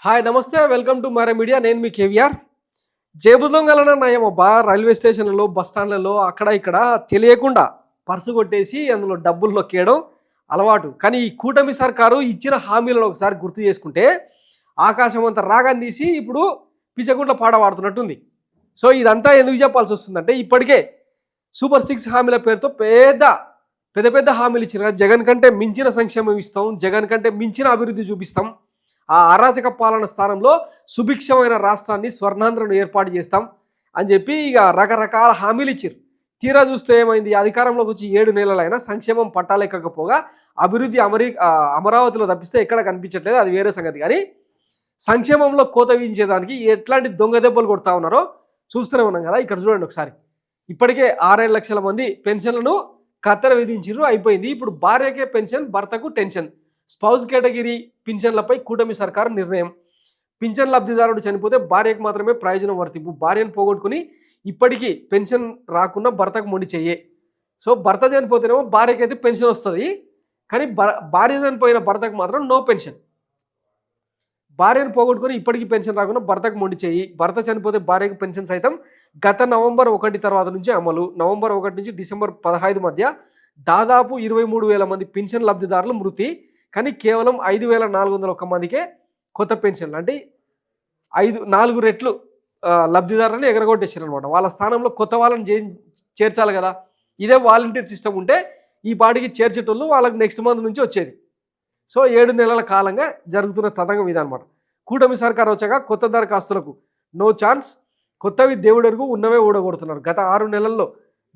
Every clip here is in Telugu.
హాయ్ నమస్తే వెల్కమ్ టు మరే మీడియా. నేను మీ కేవీఆర్. జేబు దొంగలన నయమబ్బా. రైల్వే స్టేషన్లలో బస్ స్టాండ్లలో అక్కడ ఇక్కడ తెలియకుండా పర్సు కొట్టేసి అందులో డబ్బులు నొక్కేయడం అలవాటు. కానీ ఈ కూటమి సర్కారు ఇచ్చిన హామీలను ఒకసారి గుర్తు చేసుకుంటే ఆకాశం అంతా రాగాన్ని తీసి ఇప్పుడు పిచ్చగుంట్ల పాట పాడుతున్నట్టుంది. సో ఇదంతా ఎందుకు చెప్పాల్సి వస్తుందంటే ఇప్పటికే సూపర్ 6 హామీల పేరుతో పెద్ద పెద్ద హామీలు ఇచ్చిన జగన్ కంటే మించిన సంక్షేమం ఇస్తాం, జగన్ కంటే మించిన అభివృద్ధి చూపిస్తాం, ఆ అరాచక పాలన స్థానంలో సుభిక్షమైన రాష్ట్రాన్ని స్వర్ణాంధ్రను ఏర్పాటు చేస్తాం అని చెప్పి ఇక రకరకాల హామీలు ఇచ్చారు. తీరా చూస్తే ఏమైంది? అధికారంలోకి వచ్చి 7 నెలలైనా సంక్షేమం పట్టాలెక్కకపోగా అభివృద్ధి అమరావతిలో తప్పిస్తే ఎక్కడ కనిపించట్లేదు. అది వేరే సంగతి. కానీ సంక్షేమంలో కోత విధించేదానికి ఎట్లాంటి దొంగ దెబ్బలు కొడతా ఉన్నారో చూస్తూనే ఉన్నాం కదా. ఇక్కడ చూడండి ఒకసారి. ఇప్పటికే 6-7 లక్షల మంది పెన్షన్లను కత్తెర విధించారు, అయిపోయింది. ఇప్పుడు భార్యకే పెన్షన్, భర్తకు టెన్షన్. స్పౌజ్ కేటగిరీ పింఛన్లపై కూటమి సర్కారు నిర్ణయం. పింఛన్ లబ్ధిదారుడు చనిపోతే భార్యకు మాత్రమే ప్రయోజనం వర్తింపు. భార్యను పోగొట్టుకుని ఇప్పటికీ పెన్షన్ రాకుండా భర్తకు మొండి చెయ్యే. సో భర్త చనిపోతేనేమో భార్యకి అయితే పెన్షన్ వస్తుంది, కానీ భార్య చనిపోయిన భర్తకు మాత్రం నో పెన్షన్. భార్యను పోగొట్టుకుని ఇప్పటికీ పెన్షన్ రాకుండా భర్తకు మొండి చెయ్యి. భర్త చనిపోతే భార్యకు పెన్షన్ సైతం గత నవంబర్ 1 తర్వాత నుంచి అమలు. నవంబర్ 1 నుంచి డిసెంబర్ 15 మధ్య దాదాపు 23,000 మంది పెన్షన్ లబ్ధిదారులు మృతి. కానీ కేవలం 5,401 మందికే కొత్త పెన్షన్లు, అంటే 4 రెట్లు లబ్ధిదారులను ఎగరగొట్టేసారు అనమాట. వాళ్ళ స్థానంలో కొత్త వాళ్ళని చేర్చాలి కదా. ఇదే వాలంటీర్ సిస్టమ్ ఉంటే ఈ పాటికి చేర్చేటోళ్ళు వాళ్ళకి నెక్స్ట్ మంత్ నుంచి వచ్చేది. సో 7 నెలల కాలంగా జరుగుతున్న తతంగం ఇదనమాట. కూటమి సర్కారు వచ్చాక కొత్త దరఖాస్తులకు నో ఛాన్స్. కొత్తవి దేవుడెరుగు, ఉన్నవే ఊడగొడుతున్నారు. గత 6 నెలల్లో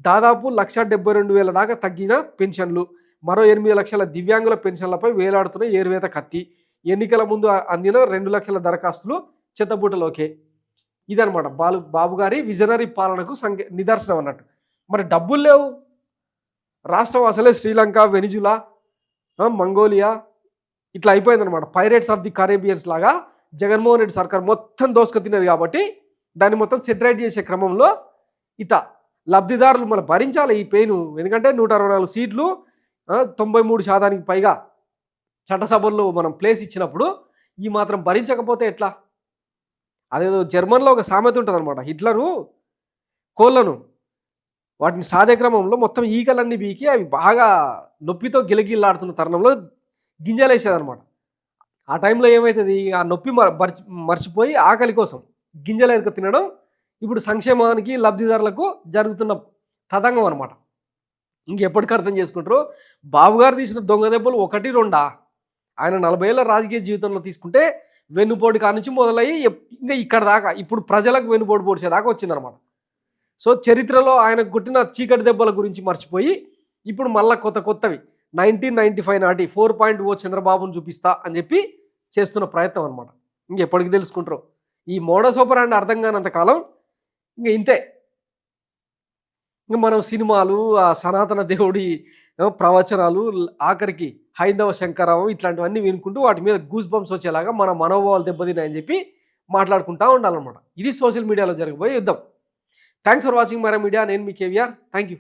దాదాపు 1,72,000 దాకా తగ్గిన పెన్షన్లు. మరో 8 లక్షల దివ్యాంగుల పెన్షన్లపై వేలాడుతున్న ఏరువేత కత్తి. ఎన్నికల ముందు అందిన 2 లక్షల దరఖాస్తులు చెత్తబుట్టలోకే. ఇదనమాట బాబు గారి విజనరీ పాలనకు నిదర్శనం అన్నట్టు. మరి డబ్బులు లేవు. రాష్ట్రం అసలే శ్రీలంక, వెనిజులా, మంగోలియా ఇట్లా అయిపోయిందనమాట. పైరేట్స్ ఆఫ్ ది కరేబియన్స్ లాగా జగన్మోహన్ రెడ్డి సర్కార్ మొత్తం దోసుక తినేది కాబట్టి దాన్ని మొత్తం సెటరైట్ చేసే క్రమంలో ఇట్లా లబ్ధిదారులు మనం భరించాలి ఈ పెయిన్. ఎందుకంటే 164 సీట్లు 93% పైగా చట్టసభల్లో మనం ప్లేస్ ఇచ్చినప్పుడు ఈ మాత్రం భరించకపోతే ఎట్లా? అదేదో జర్మన్లో ఒక సామెత ఉంటుంది అనమాట. హిట్లరు కోళ్ళను వాటిని సాదే క్రమంలో మొత్తం ఈకలన్నీ బీకి అవి బాగా నొప్పితో గిలగిల్లాడుతున్న తరుణంలో గింజలేసేదనమాట. ఆ టైంలో ఏమవుతుంది? ఆ నొప్పి మర్చిపోయి ఆకలి కోసం గింజలు ఎదుక తినడం ఇప్పుడు సంక్షేమానికి లబ్ధిదారులకు జరుగుతున్న తతంగం అనమాట. ఇంకెప్పటికీ అర్థం చేసుకుంటారు. బాబు గారు తీసిన దొంగ దెబ్బలు 1-2. ఆయన 40 ఏళ్ళ రాజకీయ జీవితంలో తీసుకుంటే వెన్నుపోటు కానుంచి మొదలయ్యి ఇంకా ఇక్కడ దాకా ఇప్పుడు ప్రజలకు వెన్నుపోటు పొడిచేదాకా వచ్చిందనమాట. సో చరిత్రలో ఆయన కొట్టిన చీకటి దెబ్బల గురించి మర్చిపోయి ఇప్పుడు మళ్ళీ కొత్తవి 1995 నాటి 4.0 చంద్రబాబును చూపిస్తా అని చెప్పి చేస్తున్న ప్రయత్నం అనమాట. ఇంకెప్పటికి తెలుసుకుంటారు. ఈ మోడస్ ఆపరాండి అర్థం కానంత కాలం ఇంక ఇంతే. ఇంక మనం సినిమాలు, ఆ సనాతన దేవుడి ప్రవచనాలు, ఆఖరికి హైందవ శంకరావం ఇట్లాంటివన్నీ వినుకుంటూ వాటి మీద గూస్ బంప్స్ వచ్చేలాగా మన మనోభావాలు దెబ్బతిన్నాయని చెప్పి మాట్లాడుకుంటూ ఉండాలన్నమాట. ఇది సోషల్ మీడియాలో జరగబోయే యుద్ధం. థ్యాంక్స్ ఫర్ వాచింగ్ మరే మీడియా. నేను మీ కేవీఆర్. Thank you.